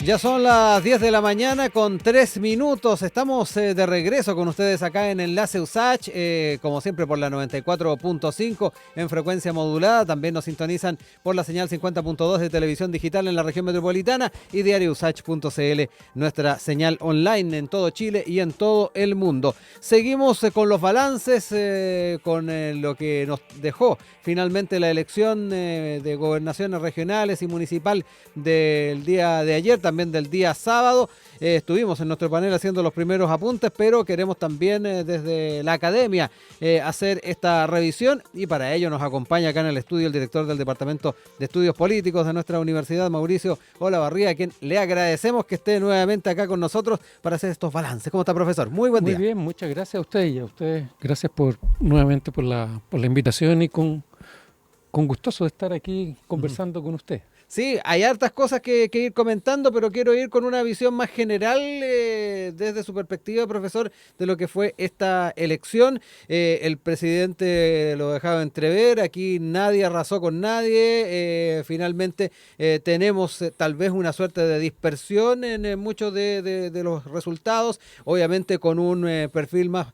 Ya son las 10 de la mañana con 3 minutos. Estamos de regreso con ustedes acá en Enlace USACH, como siempre por la 94.5 en frecuencia modulada. También nos sintonizan por la señal 50.2 de televisión digital en la región metropolitana y diariousach.cl, nuestra señal online en todo Chile y en todo el mundo. Seguimos con los balances, con lo que nos dejó finalmente la elección de gobernaciones regionales y municipal del día de ayer, también del día sábado. Estuvimos en nuestro panel haciendo los primeros apuntes, pero queremos también desde la academia hacer esta revisión, y para ello nos acompaña acá en el estudio el director del Departamento de Estudios Políticos de nuestra universidad, Mauricio Olavarría, a quien le agradecemos que esté nuevamente acá con nosotros para hacer estos balances. ¿Cómo está, profesor? Muy buen día. Muy bien, muchas gracias a usted y a ustedes. Gracias nuevamente por la invitación y con gustoso de estar aquí conversando con usted. Sí, hay hartas cosas que ir comentando, pero quiero ir con una visión más general desde su perspectiva, profesor, de lo que fue esta elección. El presidente lo dejaba entrever, aquí nadie arrasó con nadie. Finalmente tenemos tal vez una suerte de dispersión en muchos de los resultados, obviamente con un perfil más,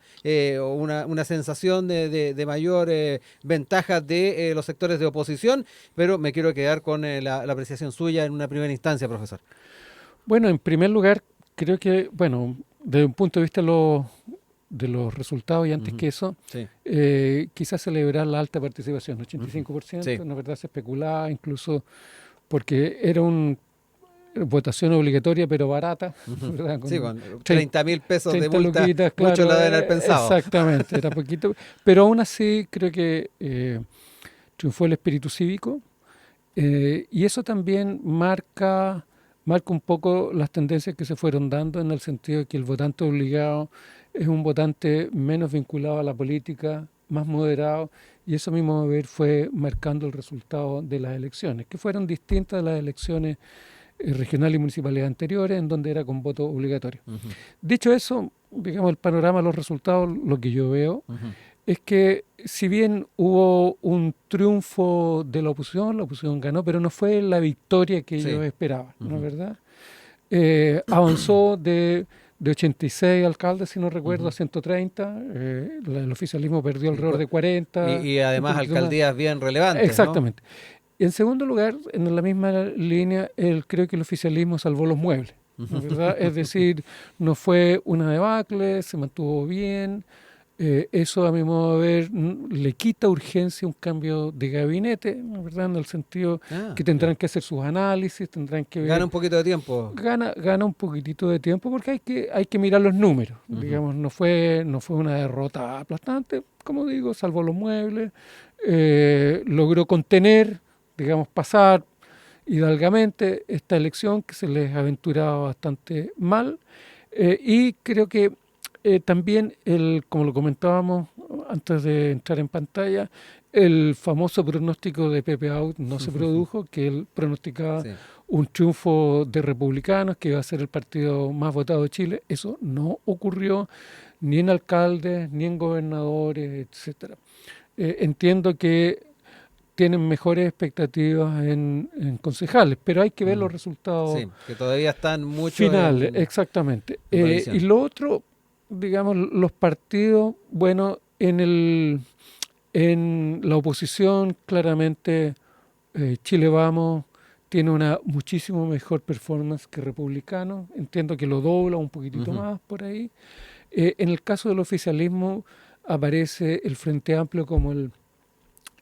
o una sensación de mayor ventaja de los sectores de oposición, pero me quiero quedar con la apreciación suya en una primera instancia, profesor. Bueno, en primer lugar, creo que, bueno, desde un punto de vista de los resultados y antes que eso, Sí. quizás celebrar la alta participación, 85%, Sí. ¿no es verdad? Se especulaba incluso porque era una votación obligatoria pero barata, ¿verdad? Sí, Con con 30.000 pesos de 30 multa, luquitas, muchos claro, lo deben haber pensado. exactamente, era poquito, pero aún así creo que triunfó el espíritu cívico. Y eso también marca un poco las tendencias que se fueron dando, en el sentido de que el votante obligado es un votante menos vinculado a la política, más moderado, y eso mismo a ver fue marcando el resultado de las elecciones, que fueron distintas de las elecciones regionales y municipales anteriores, en donde era con voto obligatorio. Ujú, Dicho eso, digamos, el panorama, los resultados, lo que yo veo ujú, es que si bien hubo un triunfo de la oposición ganó, pero no fue la victoria que ellos sí. esperaban, ¿no es Ujú, verdad? Avanzó de 86 alcaldes, si no recuerdo, a ujú. 130. El oficialismo perdió Y, alrededor de 40, y un además poquitito más. alcaldías bien relevantes, ¿no? Exactamente. Y en segundo lugar, en la misma línea, creo que el oficialismo salvó los muebles, ¿no es verdad? Es decir, no fue una debacle, se mantuvo bien. Eso, a mi modo de ver, le quita urgencia a un cambio de gabinete, ¿no es verdad? En el sentido Ah, que ya. tendrán que hacer sus análisis, tendrán que Gana ver, un poquito de tiempo. gana un poquitito de tiempo porque hay que mirar los números. Ujú. Digamos, no fue una derrota aplastante, como digo, salvó los muebles, logró contener, digamos, pasar hidalgamente esta elección que se les aventuraba bastante mal. Y creo que también, como lo comentábamos antes de entrar en pantalla, el famoso pronóstico de Pepe Out no se produjo, que él pronosticaba Sí. un triunfo de republicanos, que iba a ser el partido más votado de Chile. Eso no ocurrió ni en alcaldes, ni en gobernadores, etcétera. Entiendo que tienen mejores expectativas en concejales, pero hay que ver Mm. los resultados Sí, que todavía están mucho finales, exactamente. en Y revisión. lo otro, digamos, los partidos, bueno, en la oposición, claramente, Chile Vamos tiene una muchísimo mejor performance que Republicano. Entiendo que lo dobla un poquitito Ujú. más por ahí. En el caso del oficialismo, aparece el Frente Amplio como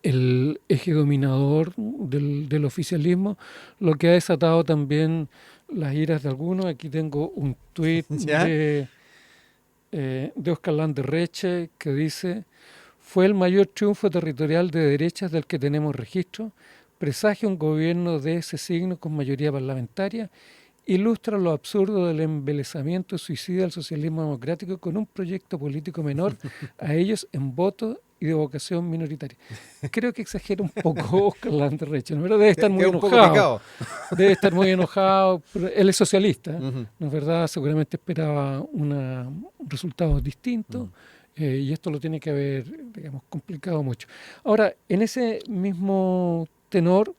el eje dominador del oficialismo, lo que ha desatado también las iras de algunos. Aquí tengo un tuit ¿Ya? de Oscar Landerreche que dice: fue el mayor triunfo territorial de derechas del que tenemos registro, presagia un gobierno de ese signo con mayoría parlamentaria, ilustra lo absurdo del embelezamiento suicida del socialismo democrático con un proyecto político menor a ellos en voto y de vocación minoritaria. Creo que exagera un poco Oscar Landerreche, ¿no? Pero debe estar muy Queda un poco enojado, picado. pero él es socialista, Ujú, ¿no es verdad? Seguramente esperaba un resultado distinto, ujú. y esto lo tiene que haber, digamos, complicado mucho. Ahora, en ese mismo tenor,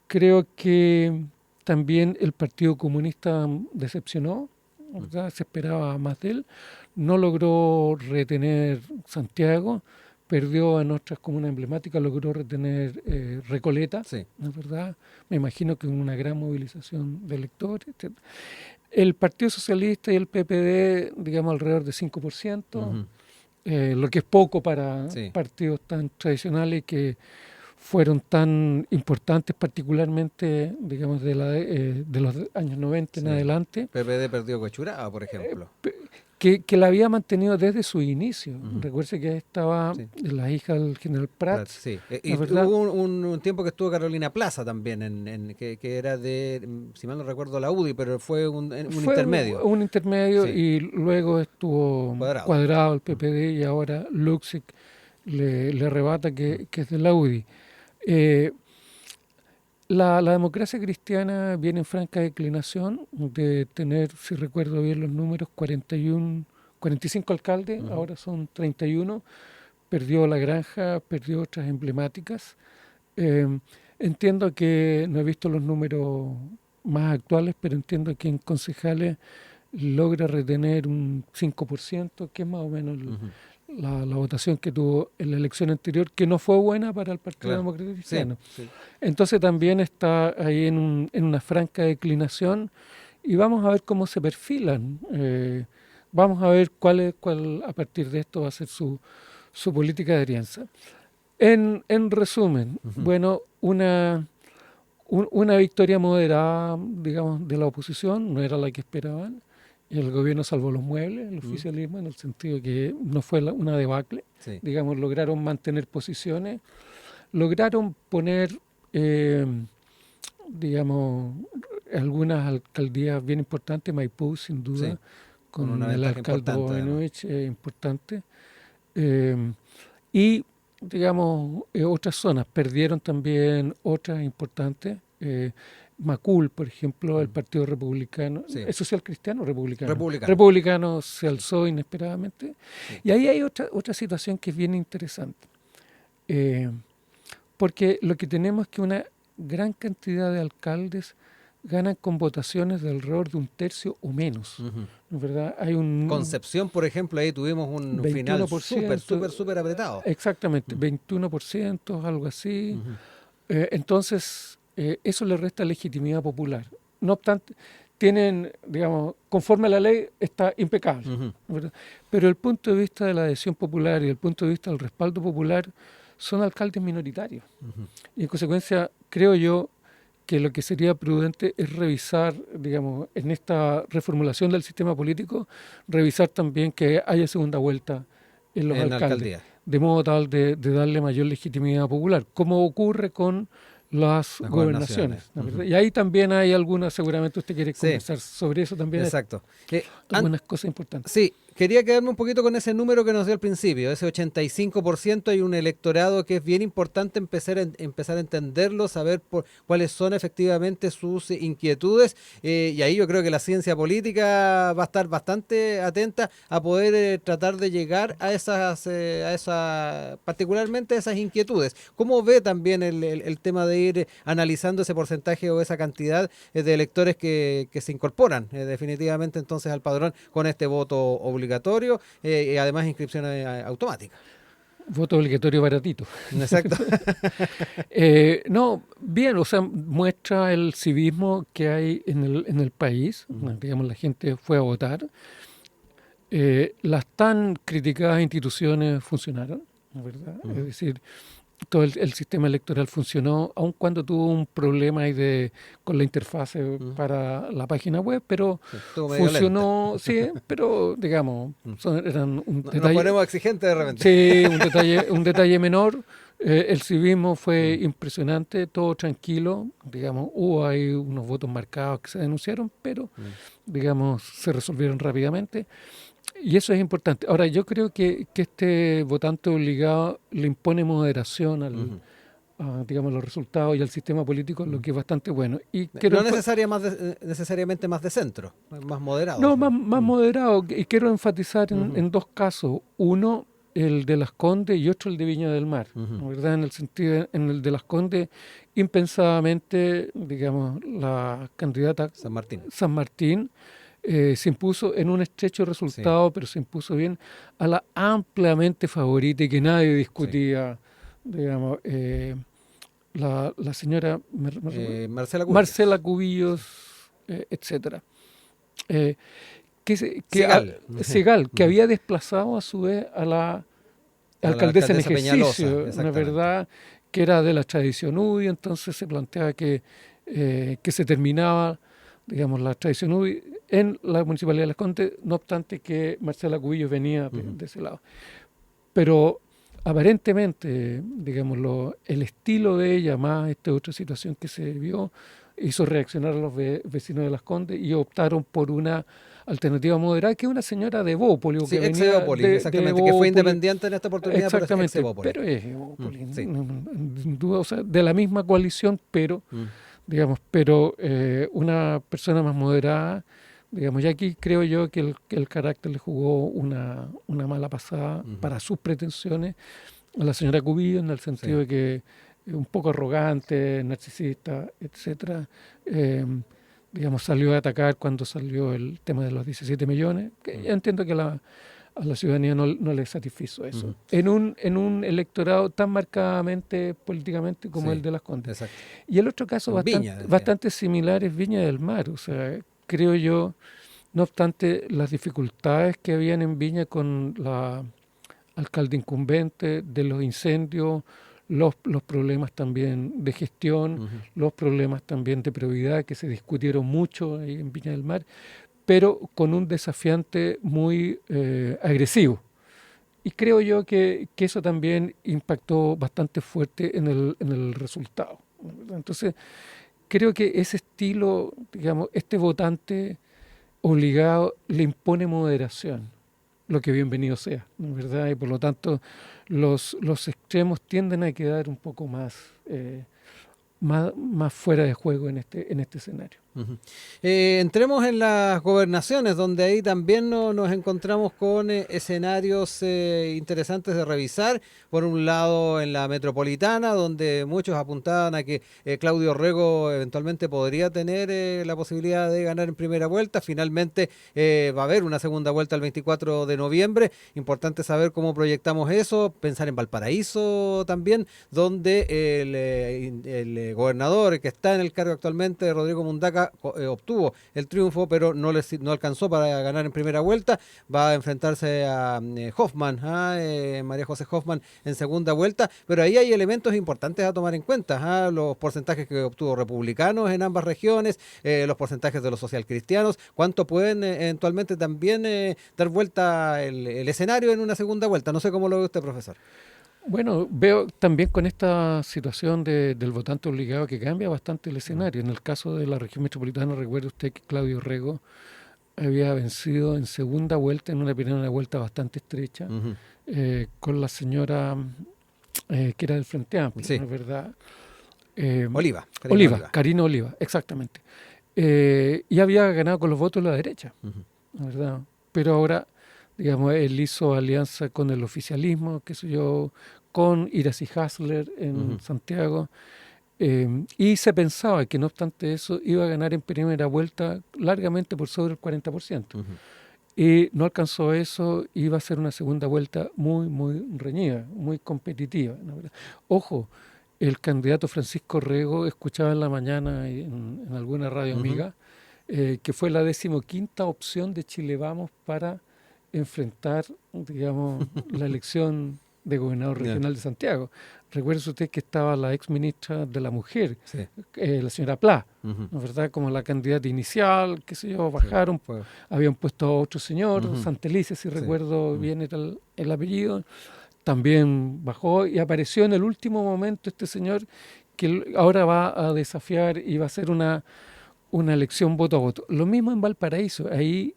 creo que También el Partido Comunista decepcionó, ¿verdad? Se esperaba más de él. No logró retener Santiago, perdió en otras comunas emblemáticas, logró retener Recoleta, Sí. ¿no es verdad? Me imagino que una gran movilización de electores, etc. El Partido Socialista y el PPD, digamos, alrededor de 5%, Ujú. lo que es poco para Sí. partidos tan tradicionales que fueron tan importantes, particularmente, digamos, de los años 90 en Sí. adelante, PPD perdió Cochuraba, por ejemplo. que la había mantenido desde su inicio. Ujú. Recuerde que estaba Sí. la hija del general Prats, Sí. ¿no Y es verdad? hubo un tiempo que estuvo Carolina Plaza también, que era de, si mal no recuerdo, la UDI, pero fue un Fue intermedio. un intermedio Sí. y luego estuvo Cuadrado. Cuadrado, el PPD, y ahora Luxic le arrebata que es de la UDI. Eh, la democracia cristiana viene en franca declinación de tener, si recuerdo bien los números, 45 alcaldes, Ujú. ahora son 31. Perdió La Granja, perdió otras emblemáticas. Eh, Entiendo que, no he visto los números más actuales, pero entiendo que en concejales logra retener un 5%, que es más o menos Ujú. la votación que tuvo en la elección anterior, que no fue buena para el Partido Claro. Demócrata Sí. Cristiano. Sí. Entonces también está ahí en una franca declinación y vamos a ver cómo se perfilan. Vamos a ver cuál a partir de esto va a ser su política de alianza. En resumen, Ujú. bueno, una victoria moderada, digamos, de la oposición, no era la que esperaban. El gobierno salvó los muebles, el Mm. oficialismo, en el sentido que no fue una debacle. Sí. Digamos, lograron mantener posiciones, lograron poner, eh, digamos, algunas alcaldías bien importantes, Maipú sin Sí. duda, Con una con el ventaja alcalde importante, además. Bobinovich, importante. Eh, y, digamos, otras zonas perdieron también otras importantes. Macul, por ejemplo, el Mm. Partido Republicano, Sí. ¿es social cristiano o republicano? Republicano. Republicano se Sí. alzó inesperadamente. Sí. Y ahí hay otra situación que es bien interesante. Eh, Porque lo que tenemos es que una gran cantidad de alcaldes ganan con votaciones de alrededor de un tercio o menos. Ujú. ¿No es verdad? Hay un Concepción, por ejemplo, ahí tuvimos un final súper, 21%, súper, súper apretado. exactamente, Mm. 21%, algo así. Ujú. Entonces, eso le resta legitimidad popular. No obstante, tienen, digamos, conforme a la ley, está impecable. Ujú. ¿Verdad? Pero el punto de vista de la adhesión popular y el punto de vista del respaldo popular son alcaldes minoritarios. Ujú. Y en consecuencia, creo yo que lo que sería prudente es revisar, digamos, en esta reformulación del sistema político, revisar también que haya segunda vuelta en los En la alcaldes, alcaldía, de modo tal de darle mayor legitimidad popular, como ocurre con las las gobernaciones. gobernaciones, ¿no es Ujú. verdad? Y ahí también hay algunas, seguramente usted quiere Sí, conversar sobre eso, también hay exacto. algunas cosas importantes. Sí, quería quedarme un poquito con ese número que nos dio al principio, ese 85%. Hay un electorado que es bien importante empezar a entenderlo, saber cuáles son efectivamente sus inquietudes, y ahí yo creo que la ciencia política va a estar bastante atenta a poder tratar de llegar particularmente a esas inquietudes. ¿Cómo ve también el tema de ir analizando ese porcentaje o esa cantidad de electores que se incorporan definitivamente entonces al padrón con este voto obligatorio, y además inscripción automática? Voto obligatorio baratito. Exacto. No, bien, o sea, muestra el civismo que hay en el país. Ujú. Digamos, la gente fue a votar. Las tan criticadas instituciones funcionaron, ¿no es verdad? Es Ujú. decir, todo el sistema electoral funcionó, aun cuando tuvo un problema ahí con la interfase Ujú. para la página web, pero Sí, estuvo medio lenta. funcionó, sí, pero digamos, Mm. eran un Nos detalle, ponemos exigentes de repente. sí, un detalle menor. El civismo fue Mm. impresionante, todo tranquilo, digamos, hubo ahí unos votos marcados que se denunciaron, pero Mm. digamos, se resolvieron rápidamente. Y eso es importante. Ahora, yo creo que este votante obligado le impone moderación Ujú. digamos, los resultados y al sistema político, lo Ujú. que es bastante bueno. Y No necesariamente más de centro, más moderado. no, más moderado, y quiero enfatizar Ujú. en dos casos. Uno, el de Las Condes y otro el de Viña del Mar, ¿no? ¿Verdad? En el sentido, en el de Las Condes, impensadamente, digamos, la candidata San Martín se impuso en un estrecho resultado, pero se impuso bien a la ampliamente favorita y que nadie discutía, digamos, la señora Marcela Cubillos, etcétera. Segal, que había desplazado a su vez a la alcaldesa en ejercicio, una verdad que era de la tradición UDI, entonces se planteaba que se terminaba, digamos, la tradición UDI en la Municipalidad de Las Condes, no obstante que Marcela Cubillos venía de ese lado. Pero aparentemente, digámoslo, el estilo de ella, más esta otra situación que se vio, hizo reaccionar a los vecinos de Las Condes y optaron por una alternativa moderada, que es una señora de Bópoli, que venía exactamente, que fue independiente en esta oportunidad, exactamente, pero es Bópoli, sin duda, o sea, de la misma coalición, pero digamos, una persona más moderada, digamos, y aquí creo yo que el carácter le jugó una mala pasada para sus pretensiones a la señora Cubillo, en el sentido de que un poco arrogante, narcisista, etcétera. Digamos, salió a atacar cuando salió el tema de los 17 millones, que ya entiendo que a la ciudadanía no le satisfizo eso, en un electorado tan marcadamente políticamente como el de Las Condes. Exacto. Y el otro caso bastante similar es Viña del Mar, o sea, creo yo, no obstante las dificultades que habían en Viña con la alcalde incumbente, de los incendios, los problemas también de gestión, los problemas también de probidad que se discutieron mucho ahí en Viña del Mar, pero con un desafiante muy agresivo. Y creo yo que eso también impactó bastante fuerte en el resultado. Entonces, creo que ese estilo, digamos, este votante obligado le impone moderación, lo que bienvenido sea, ¿no es verdad? Y por lo tanto, los extremos tienden a quedar un poco más fuera de juego en este escenario. Entremos en las gobernaciones, donde ahí también nos encontramos con escenarios interesantes de revisar. Por un lado, en la metropolitana, donde muchos apuntaban a que Claudio Orrego eventualmente podría tener la posibilidad de ganar en primera vuelta. Finalmente va a haber una segunda vuelta el 24 de noviembre. Importante saber cómo proyectamos eso, pensar en Valparaíso también, donde el gobernador que está en el cargo actualmente, Rodrigo Mundaca, obtuvo el triunfo, pero no alcanzó para ganar en primera vuelta. Va a enfrentarse a Hoffman, María José Hoffman, en segunda vuelta, pero ahí hay elementos importantes a tomar en cuenta, los porcentajes que obtuvo republicanos en ambas regiones, los porcentajes de los socialcristianos, cuánto pueden eventualmente también dar vuelta el escenario en una segunda vuelta. No sé cómo lo ve usted, profesor. Bueno, veo también con esta situación del votante obligado que cambia bastante el escenario. En el caso de la región metropolitana, recuerde usted que Claudio Orrego había vencido en segunda vuelta, en una primera vuelta bastante estrecha, con la señora que era del Frente Amplio, ¿no es verdad? Karina Oliva, exactamente. Y había ganado con los votos de la derecha, ¿no es verdad? Pero ahora, digamos, él hizo alianza con el oficialismo, qué sé yo, con Iracy Hasler en Santiago, y se pensaba que no obstante eso iba a ganar en primera vuelta largamente por sobre el 40%. Y no alcanzó eso, iba a ser una segunda vuelta muy, muy reñida, muy competitiva, ¿no? Ojo, el candidato Francisco Orrego, escuchaba en la mañana en alguna radio amiga, que fue la 15ª opción de Chile Vamos para enfrentar, digamos, la elección de gobernador regional de Santiago. Recuerde usted que estaba la ex ministra de la Mujer, la señora Pla, ¿no es verdad? Como la candidata inicial, qué sé yo, bajaron, habían puesto a otro señor, Santelice, si recuerdo bien era el apellido, también bajó y apareció en el último momento este señor que ahora va a desafiar y va a hacer una elección voto a voto. Lo mismo en Valparaíso, ahí,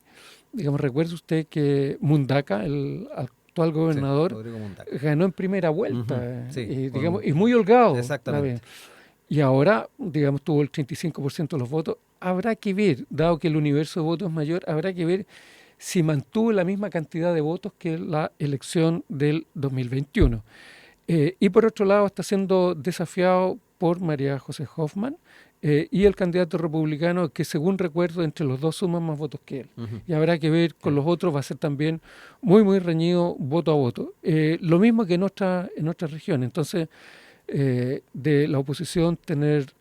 digamos, recuerde usted que Mundaca, el actual gobernador, ganó en primera vuelta, y muy holgado. Exactamente. Y ahora, digamos, tuvo el 35% de los votos. Habrá que ver, dado que el universo de votos es mayor, habrá que ver si mantuvo la misma cantidad de votos que la elección del 2021. Y por otro lado está siendo desafiado por María José Hoffman y el candidato republicano que, según recuerdo, entre los dos suman más votos que él. Ujú. Y habrá que ver con los otros, va a ser también muy, muy reñido voto a voto. Lo mismo que en otras regiones. Entonces, de la oposición tener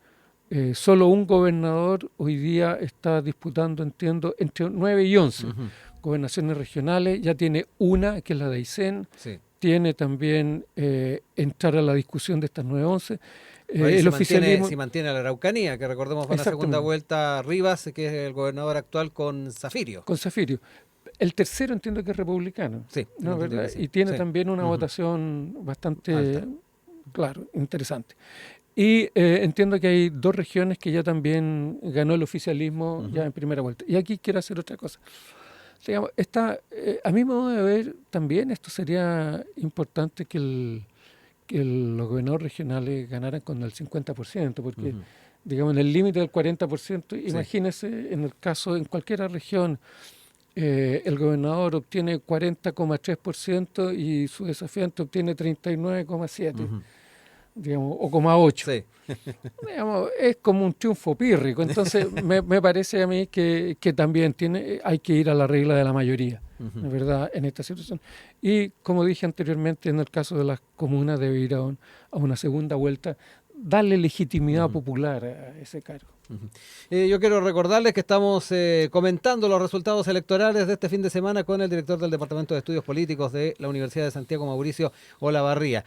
solo un gobernador, hoy día está disputando, entiendo, entre 9 y 11 Ujú. gobernaciones regionales. Ya tiene una, que es la de Aysén. Sí. Tiene también entrar a la discusión de estas 9-11. Ahí El oficialismo, si mantiene la Araucanía, que recordemos va a una segunda exactamente, vuelta Rivas, que es el gobernador actual con Zafirio. con Zafirio. El tercero entiendo que es republicano, Sí, tengo ¿no? entendido ¿Verdad? que sí. Y tiene Sí. también una Ujú. votación bastante, Alta. claro, interesante. Y entiendo que hay dos regiones que ya también ganó el oficialismo ya Ujú. en primera vuelta. Y aquí quiero hacer otra cosa. Digamos, a mi modo de ver, también esto sería importante que los gobernadores regionales ganaran con el 50%, porque, Ujú. digamos, en el límite del 40%, Sí. imagínese en el caso, en cualquier región, el gobernador obtiene 40,3% y su desafiante obtiene 39,7%, Ujú. digamos, o 0,8%. Sí. Digamos, es como un triunfo pírrico. Entonces, me parece a mí que también hay que ir a la regla de la mayoría, Ujú. ¿de verdad?, en esta situación. Y como dije anteriormente, en el caso de las comunas debe ir a una segunda vuelta, darle legitimidad Ujú. popular a ese cargo. Ujú. Yo quiero recordarles que estamos comentando los resultados electorales de este fin de semana con el director del Departamento de Estudios Políticos de la Universidad de Santiago, Mauricio Olavarría.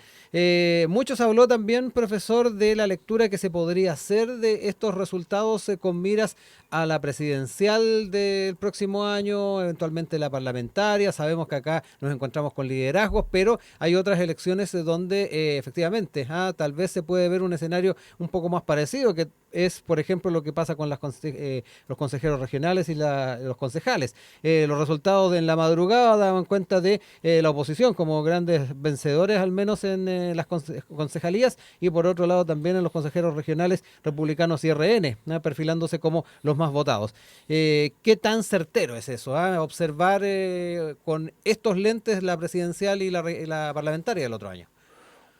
Mucho se habló también, profesor, de la lectura que se podría hacer de estos resultados con miras a la presidencial del próximo año, eventualmente la parlamentaria. Sabemos que acá nos encontramos con liderazgos, pero hay otras elecciones donde efectivamente tal vez se puede ver un escenario un poco más parecido, que es, por ejemplo, lo que pasa con los consejeros regionales y los concejales. Los resultados de en la madrugada daban cuenta de la oposición como grandes vencedores, al menos en las concejalías, y por otro lado también en los consejeros regionales republicanos y RN, perfilándose como los más votados. ¿Qué tan certero es eso? Observar con estos lentes la presidencial y la parlamentaria del otro año.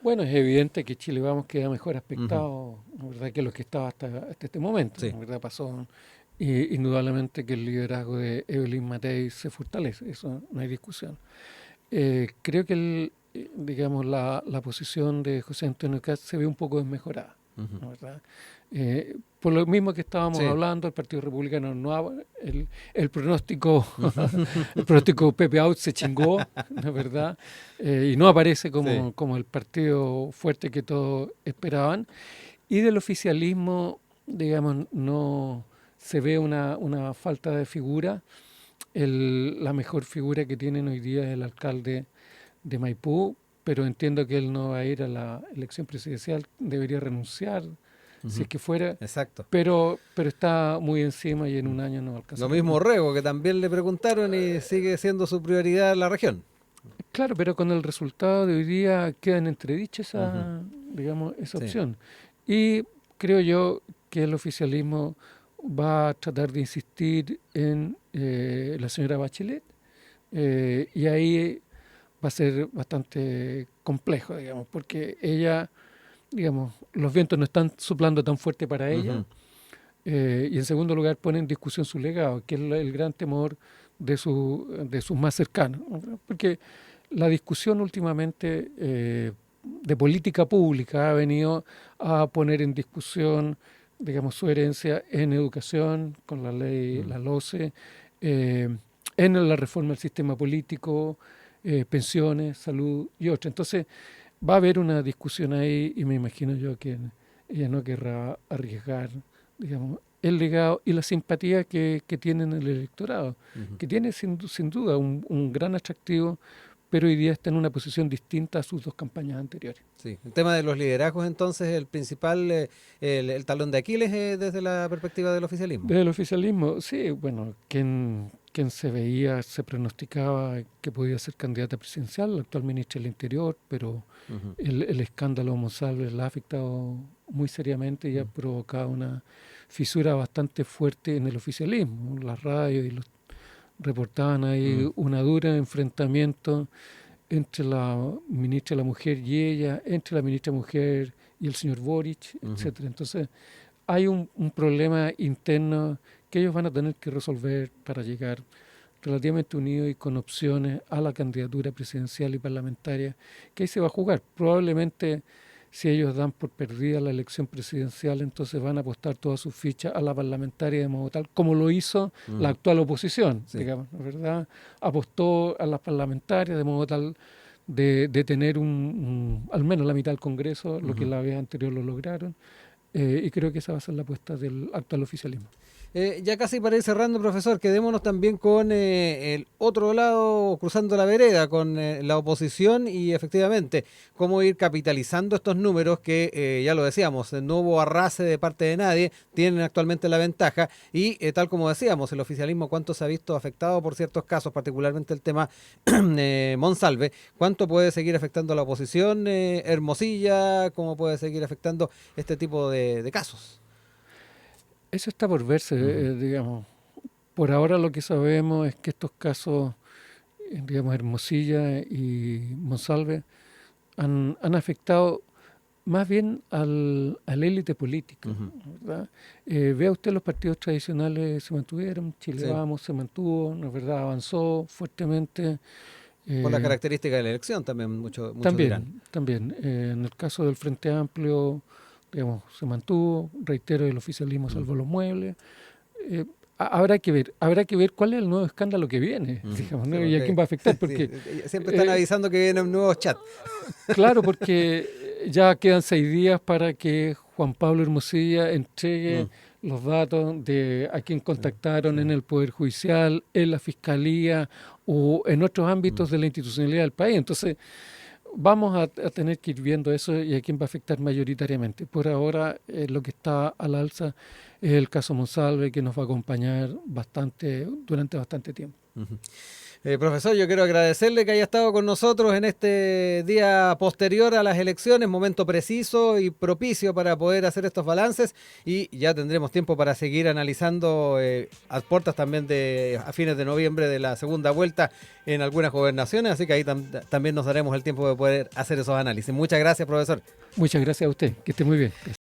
Bueno, es evidente que Chile Vamos queda mejor Ujú. aspectado, ¿no?, ¿verdad?, que lo que estaba hasta este momento, Sí. ¿no?, ¿verdad? Pasó, y indudablemente que el liderazgo de Evelyn Matei se fortalece, eso no hay discusión. Creo que digamos, la posición de José Antonio Cast se ve un poco desmejorada, Ujú. ¿no?, ¿verdad? Por lo mismo que estábamos Sí. hablando, el Partido Republicano no el pronóstico, Ujú. el pronóstico Pepe Out se chingó, ¿no es verdad? Y no aparece Sí. como el partido fuerte que todos esperaban. Y del oficialismo, digamos, no se ve una falta de figura. La mejor figura que tienen hoy día es el alcalde de Maipú, pero entiendo que él no va a ir a la elección presidencial, debería renunciar si Ujú. es que fuera, Exacto. pero está muy encima y en un año no alcanza Lo a mismo terminar. Rego, que también le preguntaron y sigue siendo su prioridad la región. Claro, pero con el resultado de hoy día queda en entredicho Ujú. digamos, esa Sí. opción. Y creo yo que el oficialismo va a tratar de insistir en la señora Bachelet, y ahí va a ser bastante complejo, digamos, porque ella, digamos, los vientos no están soplando tan fuerte para ella, Ujú. y en segundo lugar pone en discusión su legado, que es el gran temor de sus más cercanos, ¿no? Porque la discusión últimamente de política pública ha venido a poner en discusión, digamos, su herencia en educación, con la ley, Mm. la LOCE, en la reforma del sistema político, pensiones, salud y otras. Entonces, va a haber una discusión ahí y me imagino yo que ella no querrá arriesgar, digamos, el legado y la simpatía que tiene en el electorado, Ujú. que tiene sin duda un gran atractivo, pero hoy día está en una posición distinta a sus dos campañas anteriores. Sí. El tema de los liderazgos, entonces, el principal, el talón de Aquiles desde la perspectiva del oficialismo. Desde el oficialismo, sí, bueno, quien se veía, se pronosticaba que podía ser candidata presidencial, la actual ministra del Interior, pero Ujú. el escándalo Monsalve la ha afectado muy seriamente y ha Mm. provocado una fisura bastante fuerte en el oficialismo, las radios y reportaban ahí una dura enfrentamiento entre la ministra de la Mujer y ella, entre la ministra de Mujer y el señor Boric, etcétera. Entonces, hay un problema interno que ellos van a tener que resolver para llegar relativamente unidos y con opciones a la candidatura presidencial y parlamentaria, que ahí se va a jugar. Probablemente, si ellos dan por perdida la elección presidencial, entonces van a apostar todas sus fichas a la parlamentaria de modo tal, como lo hizo la actual oposición, digamos, ¿no es verdad? Apostó a las parlamentarias de modo tal de tener al menos la mitad del Congreso, lo que la vez anterior lo lograron, y creo que esa va a ser la apuesta del actual oficialismo. Ya casi para ir cerrando, profesor, quedémonos también con el otro lado, cruzando la vereda, con la oposición y efectivamente cómo ir capitalizando estos números que, ya lo decíamos, no hubo arrase de parte de nadie, tienen actualmente la ventaja y tal como decíamos, el oficialismo cuánto se ha visto afectado por ciertos casos, particularmente el tema Monsalve, cuánto puede seguir afectando a la oposición, Hermosilla, cómo puede seguir afectando este tipo de casos. Eso está por verse, digamos. Por ahora lo que sabemos es que estos casos, digamos, Hermosilla y Monsalve, han afectado más bien a la élite política, ¿verdad? Vea usted, los partidos tradicionales se mantuvieron, Chile Vamos se mantuvo, ¿no es verdad? Avanzó fuertemente. Por la característica de la elección también, muchos dirán. También. En el caso del Frente Amplio, digamos, se mantuvo, reitero, el oficialismo salvó los muebles. Habrá que ver cuál es el nuevo escándalo que viene, digamos, ¿no? Y a quién va a afectar, porque siempre están avisando que vienen nuevos chats. Claro, porque ya quedan 6 días para que Juan Pablo Hermosilla entregue los datos de a quién contactaron en el Poder Judicial, en la Fiscalía o en otros ámbitos de la institucionalidad del país. Entonces, vamos a tener que ir viendo eso y a quién va a afectar mayoritariamente. Por ahora, lo que está al alza es el caso Monsalve, que nos va a acompañar durante bastante tiempo. Profesor, yo quiero agradecerle que haya estado con nosotros en este día posterior a las elecciones, momento preciso y propicio para poder hacer estos balances y ya tendremos tiempo para seguir analizando a puertas también a fines de noviembre de la segunda vuelta en algunas gobernaciones, así que ahí también nos daremos el tiempo de poder hacer esos análisis. Muchas gracias, profesor. Muchas gracias a usted, que esté muy bien.